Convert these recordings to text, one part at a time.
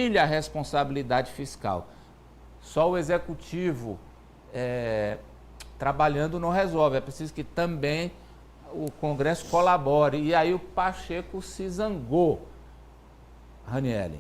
trilha a responsabilidade fiscal. Só o executivo trabalhando não resolve, é preciso que também o Congresso colabore. E aí o Pacheco se zangou, Raniele.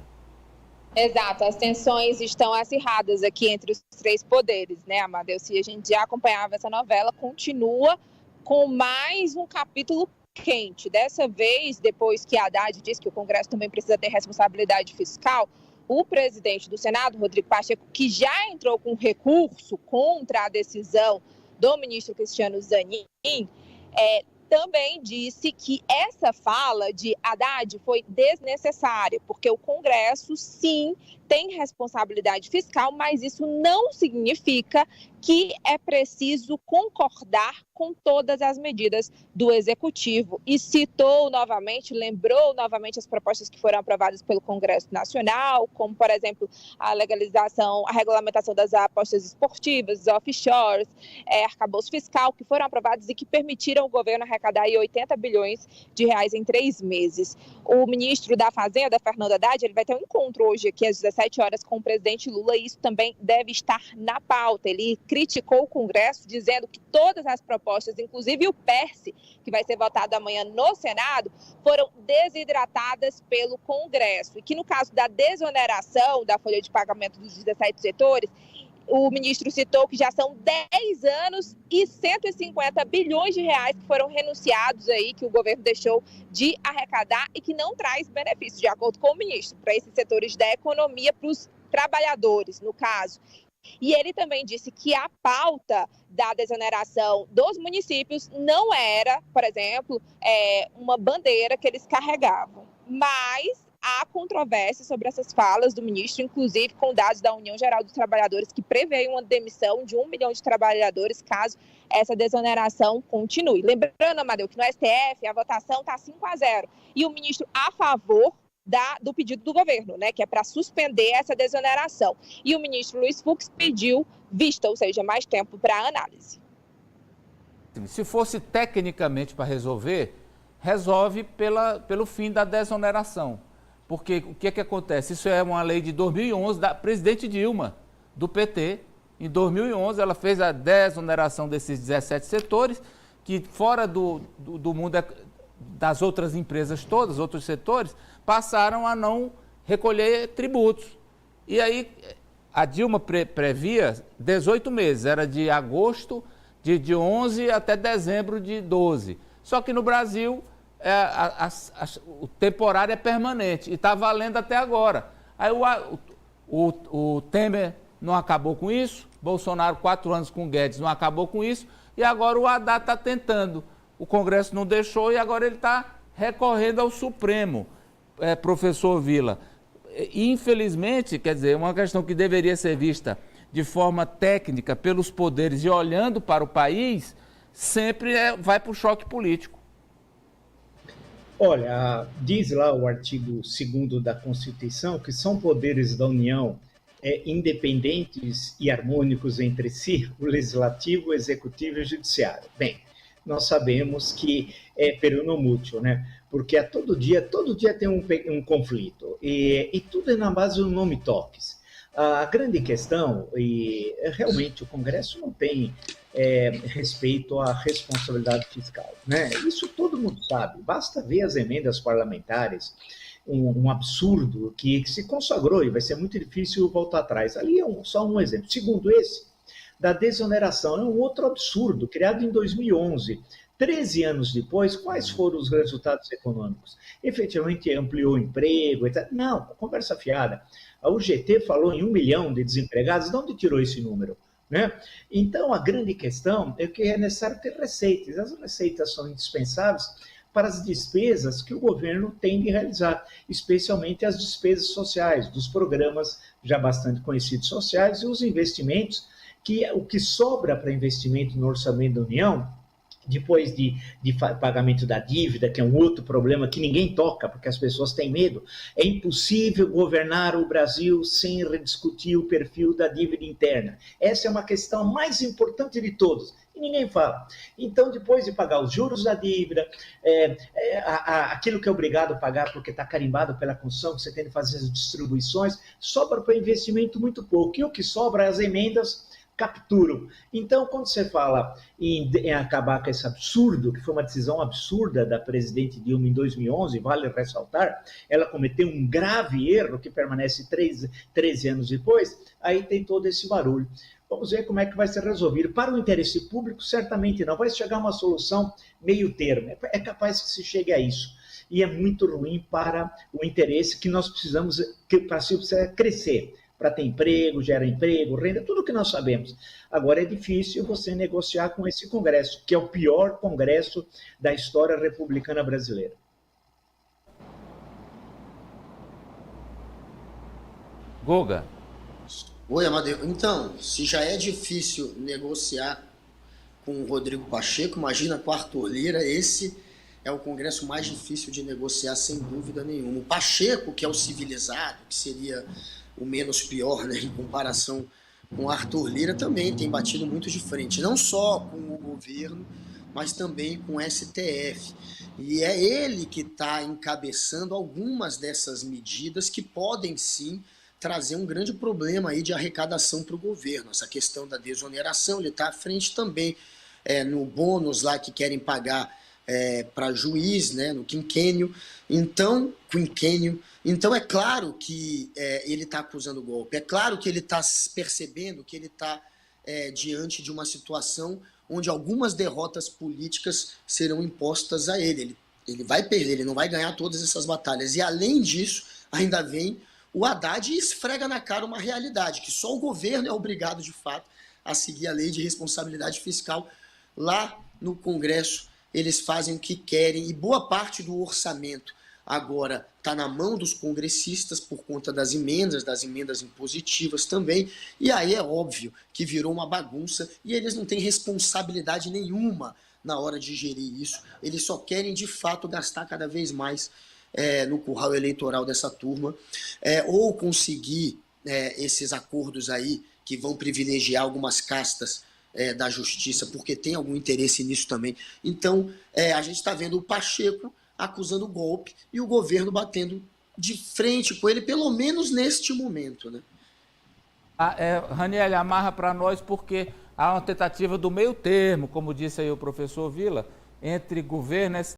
Exato, as tensões estão acirradas aqui entre os três poderes, né, Amadeu? Se a gente já acompanhava essa novela, continua com mais um capítulo quente. Dessa vez, depois que a Haddad disse que o Congresso também precisa ter responsabilidade fiscal, o presidente do Senado, Rodrigo Pacheco, que já entrou com recurso contra a decisão do ministro Cristiano Zanin, também disse que essa fala de Haddad foi desnecessária, porque o Congresso, sim, tem responsabilidade fiscal, mas isso não significa que é preciso concordar com todas as medidas do Executivo. E citou novamente, lembrou novamente as propostas que foram aprovadas pelo Congresso Nacional, como, por exemplo, a legalização, a regulamentação das apostas esportivas, offshores, arcabouço fiscal, que foram aprovados e que permitiram o governo arrecadar aí 80 bilhões de reais em 3 meses. O ministro da Fazenda, Fernando Haddad, ele vai ter um encontro hoje aqui às 17 horas com o presidente Lula e isso também deve estar na pauta. Ele criticou o Congresso, dizendo que todas as propostas, inclusive o PERSE, que vai ser votado amanhã no Senado, foram desidratadas pelo Congresso. E que no caso da desoneração da folha de pagamento dos 17 setores, o ministro citou que já são 10 anos e 150 bilhões de reais que foram renunciados aí, que o governo deixou de arrecadar e que não traz benefício, de acordo com o ministro, para esses setores da economia, para os trabalhadores, no caso. E ele também disse que a pauta da desoneração dos municípios não era, por exemplo, uma bandeira que eles carregavam, mas há controvérsia sobre essas falas do ministro, inclusive com dados da União Geral dos Trabalhadores, que prevê uma demissão de 1 milhão de trabalhadores caso essa desoneração continue. Lembrando, Amadeu, que no STF a votação está 5-0 e o ministro a favor do pedido do governo, né, que é para suspender essa desoneração. E o ministro Luiz Fux pediu vista, ou seja, mais tempo para análise. Se fosse tecnicamente para resolver, resolve pelo fim da desoneração. Porque o que acontece? Isso é uma lei de 2011 da presidente Dilma, do PT. Em 2011, ela fez a desoneração desses 17 setores, que fora do mundo das outras empresas todas, outros setores, passaram a não recolher tributos. E aí, a Dilma previa 18 meses, era de agosto de 11 até dezembro de 12. Só que no Brasil, o temporário é permanente e está valendo até agora. Aí o Temer não acabou com isso, Bolsonaro 4 anos com Guedes não acabou com isso, e agora o Haddad está tentando. O Congresso não deixou e agora ele está recorrendo ao Supremo, professor Vila. Infelizmente, quer dizer, uma questão que deveria ser vista de forma técnica pelos poderes e olhando para o país, sempre vai para o choque político. Olha, diz lá o artigo 2º da Constituição que são poderes da União independentes e harmônicos entre si, o Legislativo, o Executivo e o Judiciário. Bem, nós sabemos que é peronomútil, né? Porque todo dia tem um conflito e tudo é na base do nome toques. A grande questão, e realmente o Congresso não tem respeito à responsabilidade fiscal, né? Isso todo mundo sabe, basta ver as emendas parlamentares, um absurdo que se consagrou e vai ser muito difícil voltar atrás. Ali é só um exemplo. Segundo esse, da desoneração, é um outro absurdo, criado em 2011. 13 anos depois, quais foram os resultados econômicos? Efetivamente ampliou o emprego, etc. Não, conversa fiada. A UGT falou em 1 milhão de desempregados, de onde tirou esse número? Né? Então, a grande questão é que é necessário ter receitas. As receitas são indispensáveis para as despesas que o governo tem de realizar, especialmente as despesas sociais, dos programas já bastante conhecidos sociais e os investimentos, que o que sobra para investimento no orçamento da União, depois de pagamento da dívida, que é um outro problema que ninguém toca, porque as pessoas têm medo, é impossível governar o Brasil sem rediscutir o perfil da dívida interna. Essa é uma questão mais importante de todos. E ninguém fala. Então, depois de pagar os juros da dívida, aquilo que é obrigado a pagar porque está carimbado pela Constituição, que você tem que fazer as distribuições, sobra para investimento muito pouco. E o que sobra, as emendas capturam. Então, quando você fala em acabar com esse absurdo, que foi uma decisão absurda da presidente Dilma em 2011, vale ressaltar, ela cometeu um grave erro que permanece 13 anos depois, aí tem todo esse barulho. Vamos ver como é que vai ser resolvido. Para o interesse público, certamente não. Vai chegar uma solução meio termo. É capaz que se chegue a isso. E é muito ruim para o interesse que nós precisamos, que o Brasil precisa crescer, para ter emprego, gerar emprego, renda, tudo que nós sabemos. Agora é difícil você negociar com esse Congresso, que é o pior Congresso da história republicana brasileira. Guga. Oi, Amadeu. Então, se já é difícil negociar com o Rodrigo Pacheco, imagina com o Arthur Lira. Esse é o Congresso mais difícil de negociar, sem dúvida nenhuma. O Pacheco, que é o civilizado, que seria o menos pior, né, em comparação com o Arthur Lira, também tem batido muito de frente, não só com o governo, mas também com o STF. E é ele que está encabeçando algumas dessas medidas que podem sim trazer um grande problema aí de arrecadação para o governo. Essa questão da desoneração, ele está à frente também no bônus lá que querem pagar para juiz, né, no quinquênio. Então, é claro que ele está acusando o golpe, é claro que ele está percebendo que ele está diante de uma situação onde algumas derrotas políticas serão impostas a ele. Ele vai perder, ele não vai ganhar todas essas batalhas. E além disso, ainda vem o Haddad e esfrega na cara uma realidade, que só o governo é obrigado, de fato, a seguir a lei de responsabilidade fiscal. Lá no Congresso, eles fazem o que querem e boa parte do orçamento agora está na mão dos congressistas por conta das emendas impositivas também. E aí é óbvio que virou uma bagunça e eles não têm responsabilidade nenhuma na hora de gerir isso. Eles só querem, de fato, gastar cada vez mais no curral eleitoral dessa turma, ou conseguir esses acordos aí que vão privilegiar algumas castas da justiça, porque tem algum interesse nisso também. Então, a gente está vendo o Pacheco acusando o golpe e o governo batendo de frente com ele, pelo menos neste momento, né? Raniel, amarra para nós, porque há uma tentativa do meio termo, como disse aí o professor Vila, entre governo